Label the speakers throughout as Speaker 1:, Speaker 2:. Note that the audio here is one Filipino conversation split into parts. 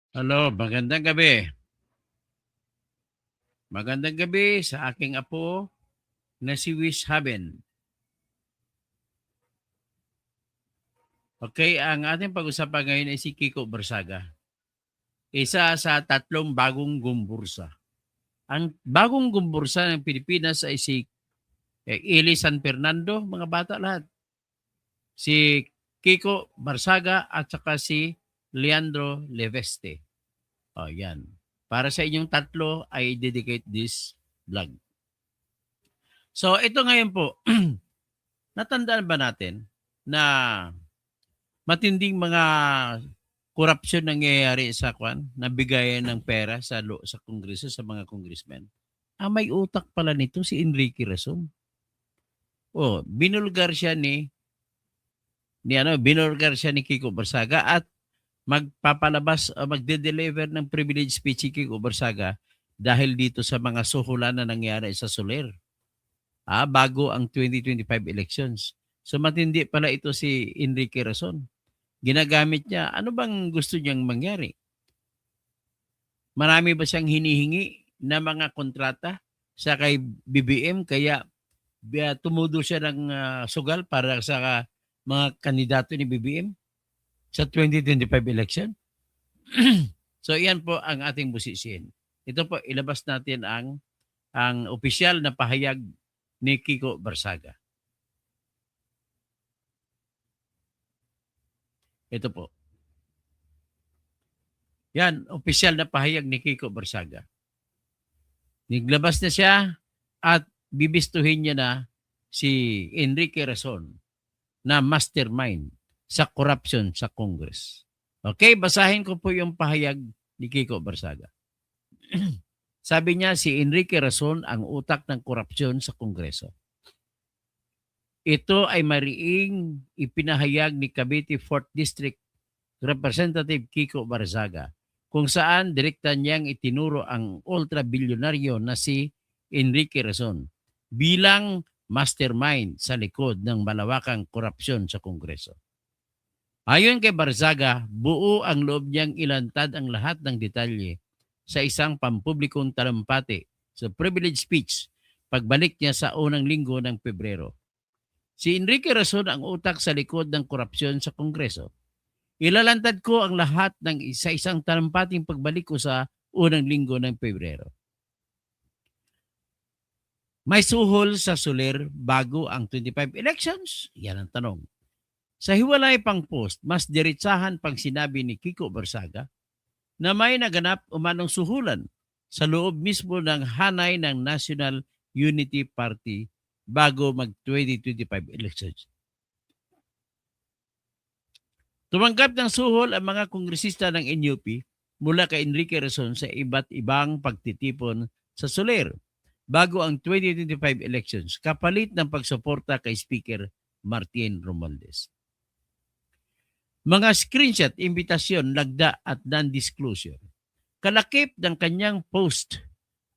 Speaker 1: Hello, magandang gabi. Magandang gabi sa aking apo na si Wish Haben. Okay, ang ating pag-usapan ngayon ay si Kiko Barsaga. Isa sa tatlong bagong gumbursa. Ang bagong gumbursa ng Pilipinas ay si Eli San Fernando, mga bata lahat. Si Kiko Barsaga at saka si Leandro Leveste. O, yan. Para sa inyong tatlo, I dedicate this vlog. So, ito ngayon po, natandaan ba natin na matinding mga korupsyon nangyayari sa nabigayan ng pera sa kongreso, sa mga congressmen? May utak pala nito si Enrique Rason. Binulgar siya binulgar siya ni Kiko Barsaga at magpapalabas o magde-deliver ng privilege speech si Kiko Barsaga dahil dito sa mga suhulan na nangyari sa Soler. Bago ang 2025 elections. So matindi pala ito si Enrique Rason. Ginagamit niya, ano bang gusto niyang mangyari? Marami ba siyang hinihingi na mga kontrata sa kay BBM kaya tumudo siya ng sugal para sa mga kandidato ni BBM sa 2025 election? So iyan po ang ating busisiin. Ito po, ilabas natin ang opisyal na pahayag ni Kiko Barsaga. Ito po. Yan, opisyal na pahayag ni Kiko Barsaga. Naglabas na siya at bibistuhin niya na si Enrique Rason na mastermind sa corruption sa Congress. Okay, basahin ko po yung pahayag ni Kiko Barsaga. Sabi niya, si Enrique Rason ang utak ng korupsyon sa Kongreso. Ito ay mariing ipinahayag ni Cavite 4th District Representative Kiko Barzaga, kung saan direkta niyang itinuro ang ultra-bilyonaryo na si Enrique Rason bilang mastermind sa likod ng malawakang korupsyon sa Kongreso. Ayon kay Barzaga, buo ang loob niyang ilantad ang lahat ng detalye sa isang pampublikong talumpati sa privilege speech pagbalik niya sa unang linggo ng Pebrero. Si Enrique Rason ang utak sa likod ng korupsyon sa Kongreso. Ilalantad ko ang lahat ng isang talumpating pagbalik ko sa unang linggo ng Pebrero. May suhol sa Soler bago ang 25 elections? Yan ang tanong. Sa hiwalay pang post, mas diretsahan pang sinabi ni Kiko Barsaga na may naganap umanong suhulan sa loob mismo ng hanay ng National Unity Party bago mag-2025 elections. Tumanggap ng suhol ang mga kongresista ng NUP mula kay Enrique Rason sa iba't ibang pagtitipon sa Soler bago ang 2025 elections kapalit ng pagsuporta kay Speaker Martin Romualdez. Mga screenshot, imbitasyon, lagda at non-disclosure. Kalakip ng kanyang post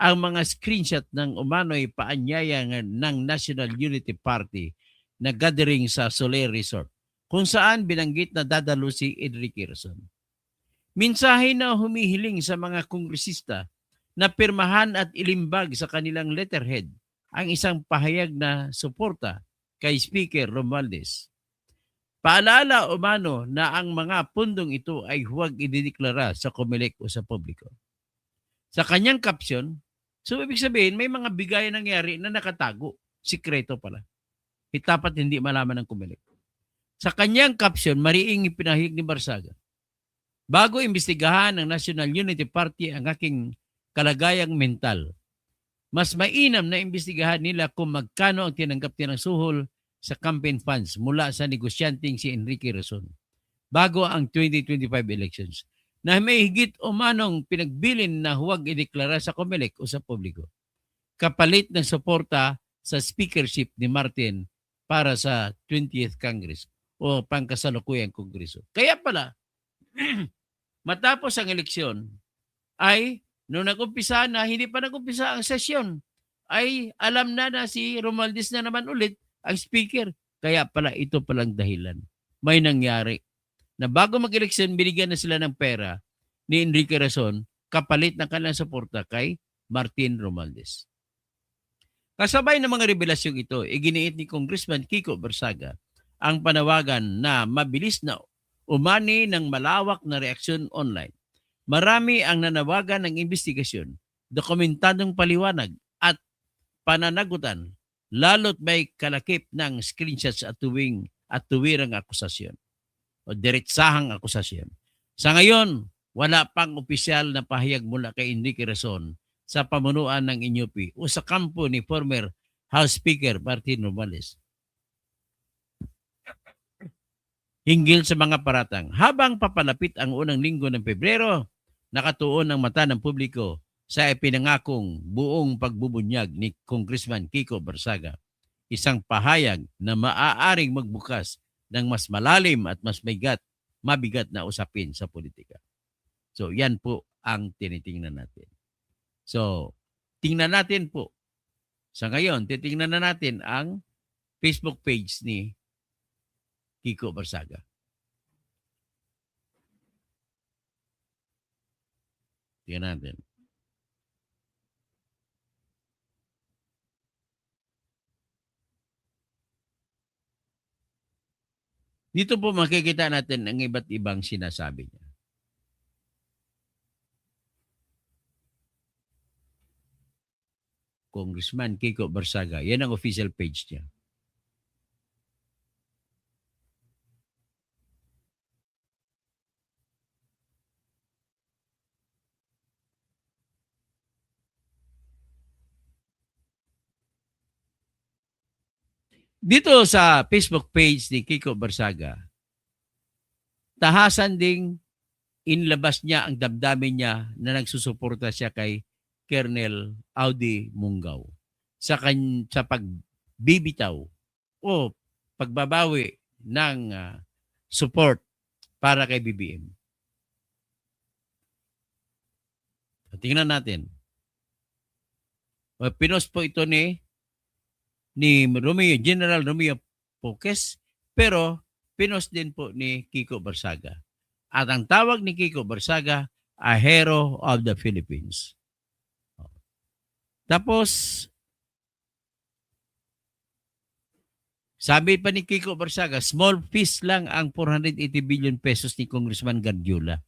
Speaker 1: ang mga screenshot ng umano'y paanyaya ng National Unity Party na gathering sa Soler Resort, kung saan binanggit na dadalo si Enrique Rason. Mensahe na humihiling sa mga kongresista na pirmahan at ilimbag sa kanilang letterhead ang isang pahayag na suporta kay Speaker Romualdez. Paalala umano na ang mga pundong ito ay huwag idideklara sa COMELEC o sa publiko. Sa kanyang caption, so ibig sabihin may mga bigay nangyari na nakatago, sikreto pala. Dapat hindi malaman ng COMELEC. Sa kanyang caption, mariing ipinahayag ni Barsaga, bago imbestigahan ng National Unity Party ang aking kalagayang mental, mas mainam na imbestigahan nila kung magkano ang tinanggap niya ng suhol sa campaign funds mula sa negosyanteng si Enrique Rason bago ang 2025 elections na may higit o manong pinagbilin na huwag ideklara sa COMELEC o sa publiko kapalit ng suporta sa speakership ni Martin para sa 20th Congress o pangkasalukuyang Kongreso. Kaya pala, matapos ang eleksyon ay nung nag-umpisa na, hindi pa nag-umpisa ang sesyon, ay alam na si Romualdez na naman ulit ang speaker. Kaya pala ito palang dahilan. May nangyari na bago mag-eleksyon, binigyan na sila ng pera ni Enrique Razon kapalit ng kanilang suporta kay Martin Romualdez. Kasabay ng mga revelasyong ito, iginiit ni Congressman Kiko Barsaga ang panawagan na mabilis na umani ng malawak na reaksyon online. Marami ang nanawagan ng investigasyon, dokumentadong paliwanag at pananagutan, lalo't may kalakip ng screenshots at tuwirang akusasyon o diretsahang akusasyon. Sa ngayon, wala pang opisyal na pahayag mula kay Enrique Razon sa pamunuan ng NUP o sa kampo ni former House Speaker Martin Romualdez hinggil sa mga paratang. Habang papalapit ang unang linggo ng Pebrero, nakatuon ang mata ng publiko sa ipinangakong buong pagbubunyag ni Congressman Kiko Barsaga, isang pahayag na maaaring magbukas ng mas malalim at mas mabigat na usapin sa politika. So, yan po ang tinitingnan natin. So, tingnan natin po. Sa ngayon, titingnan na natin ang Facebook page ni Kiko Barsaga. Tingnan natin. Dito po makikita natin ang iba't ibang sinasabi niya. Congressman Kiko Barsaga. Yan ang official page niya. Dito sa Facebook page ni Kiko Barsaga, tahasan ding inlabas niya ang damdamin niya na nagsusuporta siya kay Colonel Audi Mungaw sa pagbibitaw o pagbabawi ng support para kay BBM. Tingnan natin. Pinost po ito ni General Romeo Poques, pero pinost din po ni Kiko Barsaga. At ang tawag ni Kiko Barsaga, a hero of the Philippines. Tapos, sabi pa ni Kiko Barsaga, small fees lang ang 480 billion pesos ni Congressman Garjola.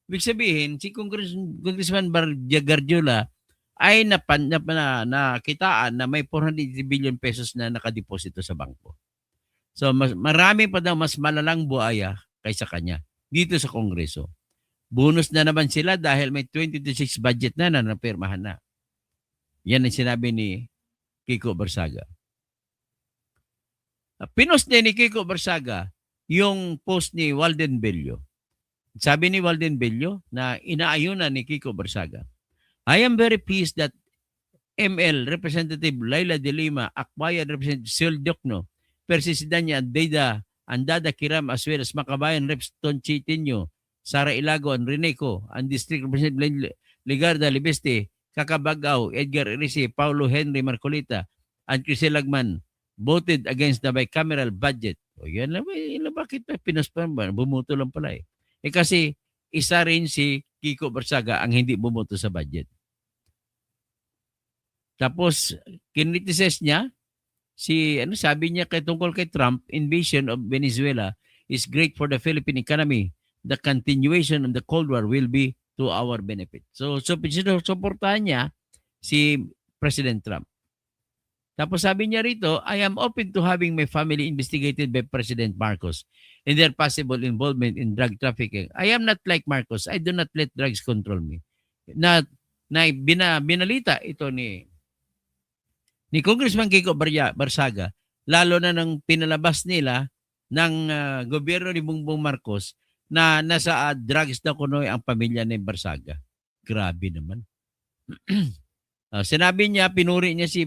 Speaker 1: Ibig sabihin, si Congressman Garjola ay nakitaan na may 480 billion pesos na nakadeposito sa bangko. So, marami pa daw mas malalang buaya kaysa kanya dito sa Kongreso. Bonus na naman sila dahil may 2026 budget na napirmahan na. Yan ang sinabi ni Kiko Barsaga. Pinost din ni Kiko Barsaga yung post ni Walden Bello. Sabi ni Walden Bello na inaayunan ni Kiko Barsaga, I am very pleased that ML Representative Laila de Lima, Akbayan Representative Sil Diokno, Persisidanya Andada Kiram, as well as Makabayan Reps Tonchi Tinyo, Sara Ilago and Reneco, and District Representative Ligarda Libeste, Kakabagaw, Edgar Erisi, Paulo Henry Marcolita, and Crisel Lagman voted against the bicameral budget. O yan lang, bakit pa pinaspan ba? Bumuto lang pala eh. Kasi isa rin si Kiko Barsaga ang hindi bumuto sa budget. Tapos, kinriticize niya, sabi niya tungkol kay Trump, invasion of Venezuela is great for the Philippine economy. The continuation of the Cold War will be to our benefit. So suportahan niya si President Trump. Tapos sabi niya rito, I am open to having my family investigated by President Marcos in their possible involvement in drug trafficking. I am not like Marcos. I do not let drugs control me. Binalita ito ni Congressman Kiko Barsaga, lalo na nang pinalabas nila ng gobyerno ni Bongbong Marcos na nasa drugs na kunoy ang pamilya ni Barsaga. Grabe naman. Sinabi niya, pinuri niya si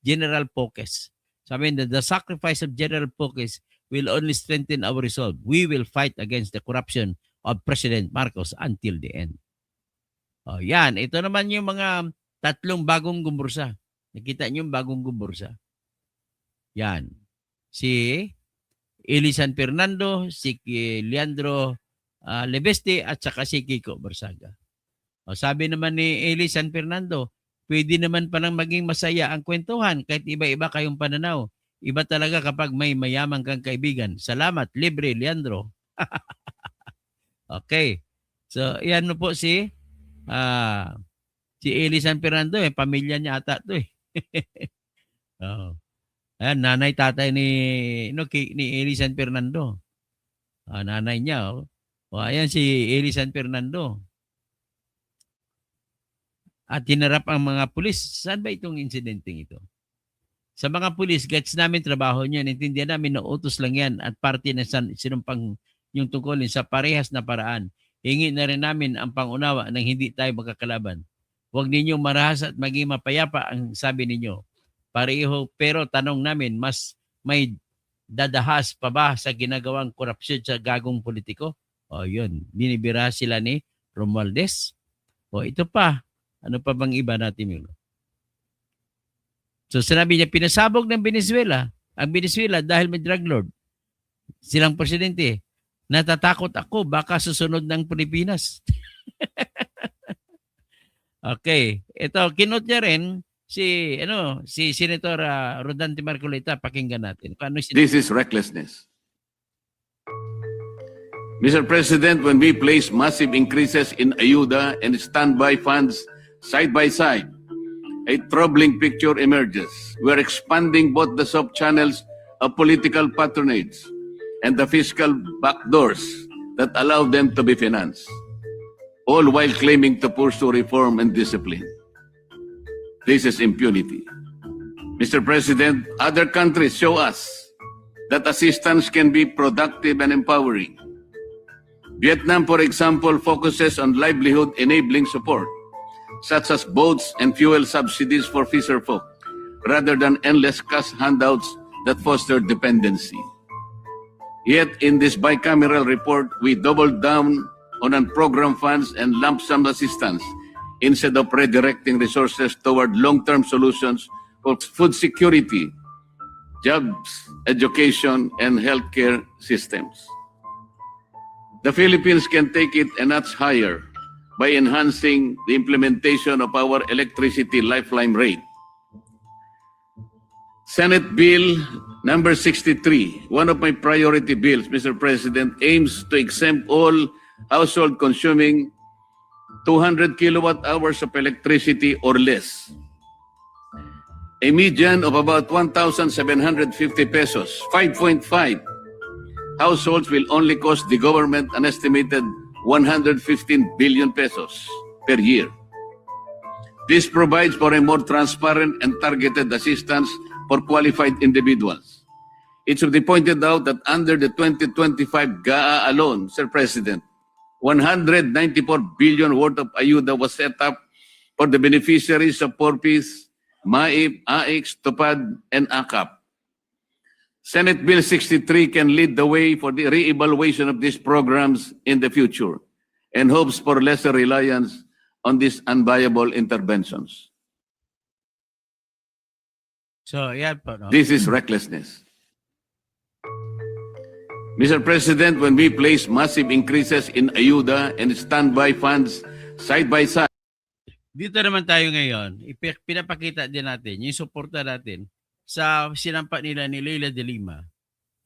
Speaker 1: General Poques. Sabi niya, the sacrifice of General Poques will only strengthen our resolve. We will fight against the corruption of President Marcos until the end. Yan, ito naman yung mga tatlong bagong gumbursa. Nakita niyo yung bagong gumbursa. Yan. Si Eli San Fernando, si Leandro Lebeste at saka si Kiko Barsaga. O, sabi naman ni Eli San Fernando, pwede naman palang maging masaya ang kwentuhan kahit iba-iba kayong pananaw. Iba talaga kapag may mayamang kang kaibigan. Salamat, libre, Leandro. Okay. So, yan po si Eli San Fernando. Pamilya niya ata ito eh. Oh. Ayan, nanay, tatay ni Eli San Fernando. Nanay niya. Ayan si Eli San Fernando. At hinarap ang mga pulis. Saan ba itong insidenteng ito? Sa mga pulis, gets namin trabaho niyan. Intindihan namin na utos lang yan at parte na sinumpang yung tungkulin sa parehas na paraan. Hingi na rin namin ang pangunawa nang hindi tayo magkakalaban. Huwag ninyong marahas at maging mapayapa ang sabi ninyo. Pareho, pero tanong namin, mas may dadahas pa ba sa ginagawang korupsyon sa gagong politiko? O yun, binibira sila ni Romualdez. O ito pa, ano pa bang iba natin yun? So sinabi niya, pinasabog ng Venezuela, ang Venezuela dahil may drug lord. Silang presidente, natatakot ako, baka susunod ng Pilipinas. Okay, ito, kinot niya rin si Senator Rodante Marcolita, pakinggan natin.
Speaker 2: This is recklessness. Mr. President, when we place massive increases in ayuda and standby funds side by side, a troubling picture emerges. We're expanding both the soft channels of political patronage and the fiscal backdoors that allow them to be financed, all while claiming to pursue reform and discipline. This is impunity. Mr. President, other countries show us that assistance can be productive and empowering. Vietnam, for example, focuses on livelihood-enabling support, such as boats and fuel subsidies for fisherfolk, rather than endless cash handouts that foster dependency. Yet, in this bicameral report, we doubled down on program funds and lump sum assistance instead of redirecting resources toward long-term solutions for food security, jobs, education, and healthcare systems. The Philippines can take it a notch higher by enhancing the implementation of our electricity lifeline rate. Senate Bill number 63, one of my priority bills, Mr. President, aims to exempt all household consuming 200 kilowatt hours of electricity or less. A median of about 1,750 pesos, 5.5 households will only cost the government an estimated 115 billion pesos per year. This provides for a more transparent and targeted assistance for qualified individuals. It should be pointed out that under the 2025 GAA alone, Sir President, 194 billion worth of ayuda was set up for the beneficiaries of PORPIS, MAIP, AIX, TUPAD, and AKAP. Senate Bill 63 can lead the way for the re-evaluation of these programs in the future and hopes for lesser reliance on these unviable interventions.
Speaker 1: So, yan po, no?
Speaker 2: This is recklessness. Mr. President, when we place massive increases in ayuda and standby funds side by side,
Speaker 1: dito naman tayo ngayon, pinapakita din natin yung suporta natin sa sinampa nila ni Leila de Lima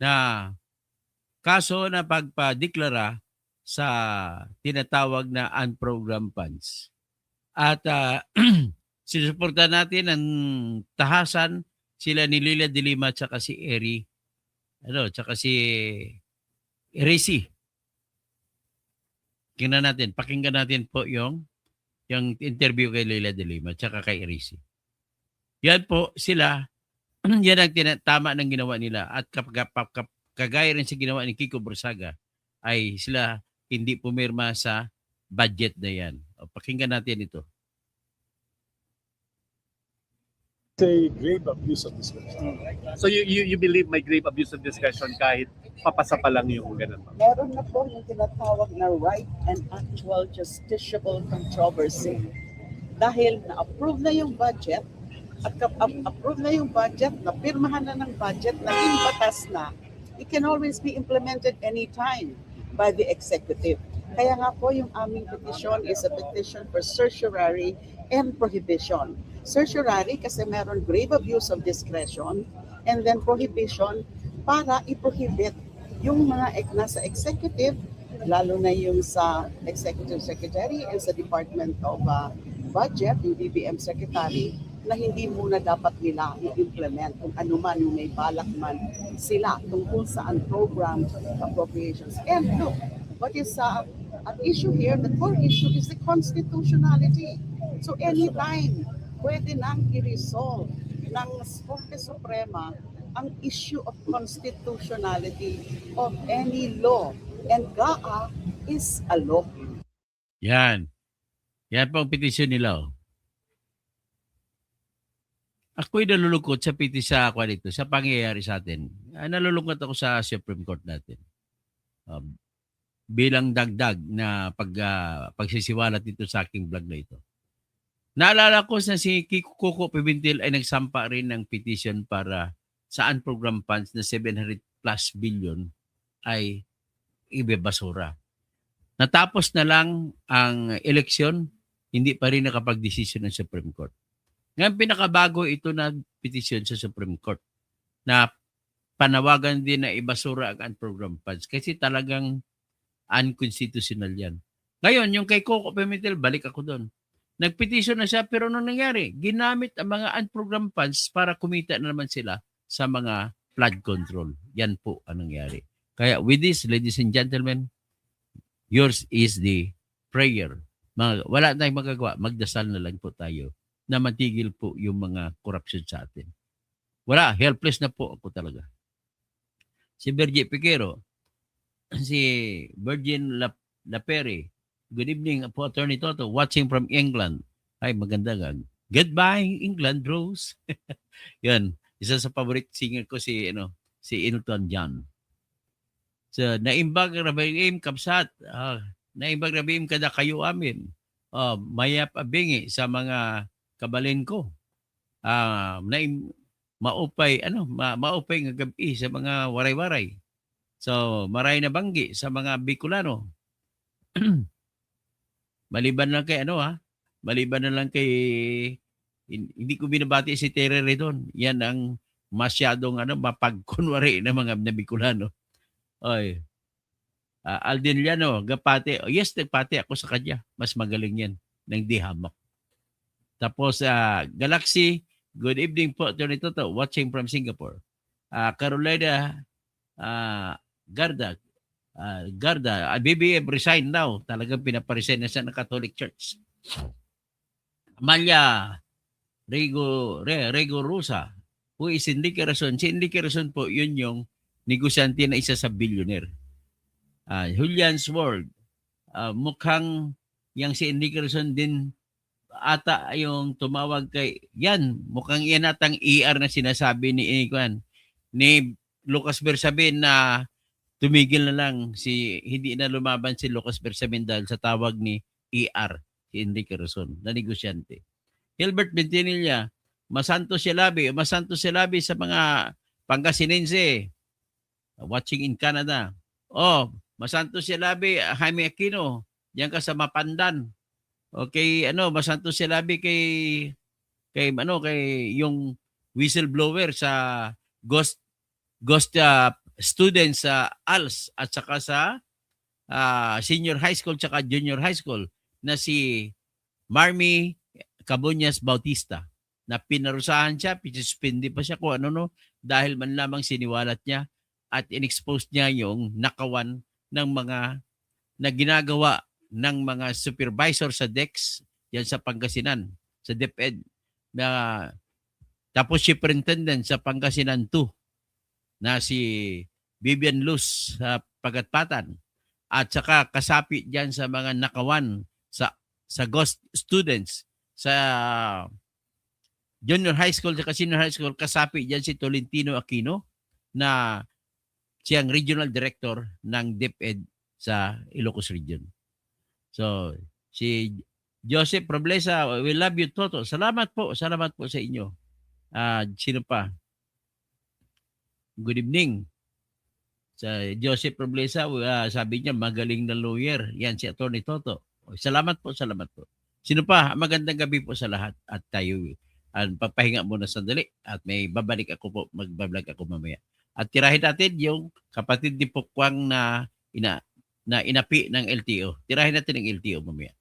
Speaker 1: na kaso na pagpadeklara sa tinatawag na unprogrammed funds. At sinusuporta natin ang tahasan sila ni Leila de Lima at saka si tsaka si Erisi. Pakinggan natin po yung interview kay Leila de Lima at saka kay Erisi. Yan po sila. Yan ang tama ng ginawa nila at kagaya rin sa ginawa ni Kiko Barsaga ay sila hindi pumirma sa budget na yan. Pakinggan natin ito.
Speaker 3: A grave abuse of discretion.
Speaker 4: So you believe may grave abuse of discretion kahit papasa pa lang yung ganun?
Speaker 5: Meron na po yung tinatawag na right and actual justiciable controversy. Dahil na-approve na yung budget, at approve na yung budget, napirmahan na ng budget, naging batas na, it can always be implemented anytime by the executive. Kaya nga po yung aming petition is a petition for certiorari and prohibition. Certiorari kasi meron grave abuse of discretion, and then prohibition para i-prohibit yung mga nasa executive, lalo na yung sa executive secretary and sa Department of Budget, yung DBM secretary, na hindi muna dapat nila i-implement kung ano man yung may balak man sila tungkol sa program appropriations. And look, what is at issue here, the core issue is the constitutionality. So anytime, pwede nang i-resolve ng Korte Suprema ang issue of constitutionality of any law. And GAA is a law.
Speaker 1: Yan. Yan po ang petisyon nila. Ako'y nalulungkot sa sa pangyayari sa atin. Nalulungkot ako sa Supreme Court natin. Bilang dagdag na pagsisiwalat dito sa aking vlog na ito. Naalala ko na si Kiko Pimentel ay nagsampa rin ng petition para sa unprogrammed funds na 700 plus billion ay ibebasura. Natapos na lang ang eleksyon, hindi pa rin nakapag-desisyon ng Supreme Court. Ngayon pinakabago ito na petition sa Supreme Court na panawagan din na ibasura ang unprogrammed funds kasi talagang unconstitutional yan. Ngayon, yung kay Coco Pimentel, balik ako doon. Nagpetisyon na siya pero anong nangyari? Ginamit ang mga unprogrammed funds para kumita na naman sila sa mga flood control. Yan po ang nangyari. Kaya with this, ladies and gentlemen, yours is the prayer. Wala tayong magagawa. Magdasal na lang po tayo na matigil po yung mga corruption sa atin. Wala. Helpless na po ako talaga. Si Virgin Piquero, si Virgin Lapere, good evening po, Attorney Toto, watching from England. Ay, maganda nga. Goodbye, England, Rose. Yan. Isa sa favorite singer ko si Elton John. So, naimbag rabim kapsat. Naimbag rabim kada kayo amin. Mayap abingi sa mga kabalin ko. Maupay nga gabi sa mga waray-waray. So, maray na banggi sa mga Bicolano. Maliban na lang kay hindi ko binabati si Terry Redon. Yan ang masyadong mapagkunwari ng mga Bicolano. Oy. Alden Liano, gapati. Yes, nagpati ako sa kanya. Mas magaling yan ng dihamak. Tapos Galaxy, good evening po, Tony Toto, watching from Singapore. Carolina Garda, BBM resigned now. Talagang pinaparesign na siya ng Catholic Church. Amalia Rego Rosa, who is Enrique Razon. Si Enrique Razon po, yun yung negosyante na isa sa billionaire. Julian Sword, mukhang yang si Enrique Razon din ata yung tumawag kay mukhang yan atang ER na sinasabi ni Lucas Bersamin na tumigil na lang hindi na lumaban si Lucas Bersamin dahil sa tawag ni ER si Enrique Razon na negosyante. Gilbert Bentinilla, Masanto Silabi sa mga Pangasinense watching in Canada. Masanto Silabi, Jaime Aquino, diyan ka sa Mapandan. Okay, Masanto Silabi kay yung whistleblower sa ghost students sa ALS at saka sa senior high school at junior high school na si Marmy Cabuñas Bautista na pinarusahan siya, pisuspindi pa siya kung dahil man lamang siniwalat niya at inexpose niya yung nakawan ng mga na ginagawa ng mga supervisor sa DEX yan sa Pangasinan, sa DepEd na tapos superintendent sa Pangasinan 2 na si Vivian Luz sa Pagatpatan at saka kasapi diyan sa mga nakawan sa ghost students sa junior high school at senior high school, kasapi diyan si Tolentino Aquino na siyang regional director ng DepEd sa Ilocos Region. So, si Joseph Roblesa, we love you, Toto. Salamat po sa inyo. Sino pa? Good evening. Sa Joseph Roblesa, sabi niya magaling na lawyer. Yan si Attorney Toto. Salamat po, salamat po. Sino pa? Magandang gabi po sa lahat at tayo papahinga muna sandali at may babalik ako po, magbablog ako mamaya. At tirahin natin yung kapatid ni Pukwang na inapi ng LTO. Tirahin natin ang LTO mamaya.